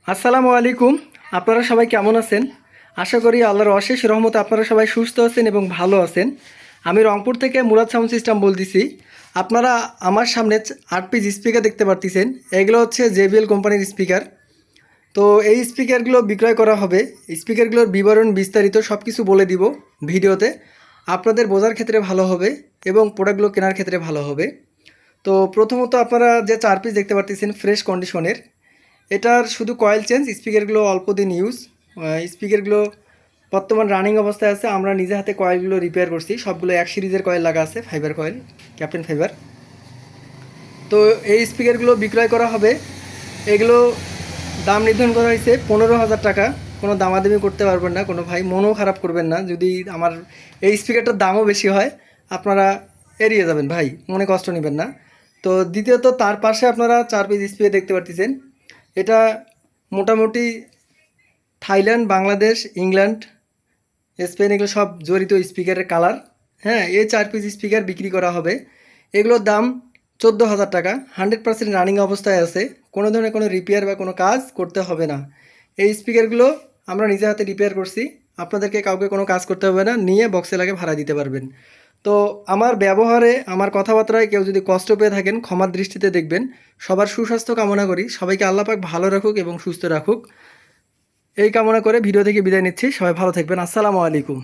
আসসালামু আলাইকুম। আপনারা সবাই কেমন আছেন? আশা করি আল্লাহর অশেষ রহমতে আপনারা সবাই সুস্থ আছেন এবং ভালো আছেন। আমি রংপুর থেকে মুরাদ সাউন্ড সিস্টেম বলতেছি। আপনারা আমার সামনে 8 পিস স্পিকার দেখতে পারতেছেন। এগুলো হচ্ছে জেবিএল কোম্পানির স্পিকার। তো এই স্পিকারগুলো বিক্রয় করা হবে। স্পিকারগুলোর বিবরণ বিস্তারিত সব কিছু বলে দিব ভিডিওতে। আপনাদের বোঝার ক্ষেত্রে ভালো হবে এবং প্রোডাক্টগুলো কেনার ক্ষেত্রে ভালো হবে। তো প্রথমত আপনারা যে 4 পিস দেখতে পারতেছেন ফ্রেশ কন্ডিশনের, এটার শুধু কয়েল চেঞ্জ, স্পিকারগুলো অল্প দিন ইউজ। স্পিকারগুলো বর্তমান রানিং অবস্থায় আছে। আমরা নিজে হাতে কয়েলগুলো রিপেয়ার করছি। সবগুলো এক সিরিজের কয়েল লাগা আছে, ফাইবার কয়েল, ক্যাপ্টেন ফাইবার। তো এই স্পিকারগুলো বিক্রয় করা হবে। এগুলো দাম নির্ধারণ করা হয়েছে 15,000 টাকা। কোনো দামাদামি করতে পারবেন না, কোনো ভাই মনও খারাপ করবেন না যদি আমার এই স্পিকারটার দামও বেশি হয়। আপনারা এড়িয়ে যাবেন ভাই, মনে কষ্ট নেবেন না। তো দ্বিতীয়ত তার পাশে আপনারা 4 পিস স্পিকার দেখতে পারতেছেন। এটা মোটামুটি থাইল্যান্ড, বাংলাদেশ, ইংল্যান্ড, স্পেন এগুলো সব জড়িত স্পিকারের কালার। হ্যাঁ, এই 4 পিস স্পিকার বিক্রি করা হবে। এগুলোর দাম 14,000 টাকা। 100% রানিং অবস্থায় আছে। কোনো ধরনের কোনো রিপেয়ার বা কোনো কাজ করতে হবে না। এই স্পিকারগুলো আমরা নিজে হাতে রিপেয়ার করছি। আপনাদেরকে কাউকে কোনো কাজ করতে হবে না, নিয়ে বক্সে লাগে ভাড়া দিতে পারবেন। তো আমার ব্যবহারে, আমার কথাবার্তায় কেউ যদি কষ্ট পেয়ে থাকেন ক্ষমার দৃষ্টিতে দেখবেন। সবার সুস্বাস্থ্য কামনা করি। সবাইকে আল্লাহ পাক ভালো রাখুক এবং সুস্থ রাখুক, এই কামনা করে ভিডিও থেকে বিদায় নিচ্ছি। সবাই ভালো থাকবেন। আসসালামু আলাইকুম।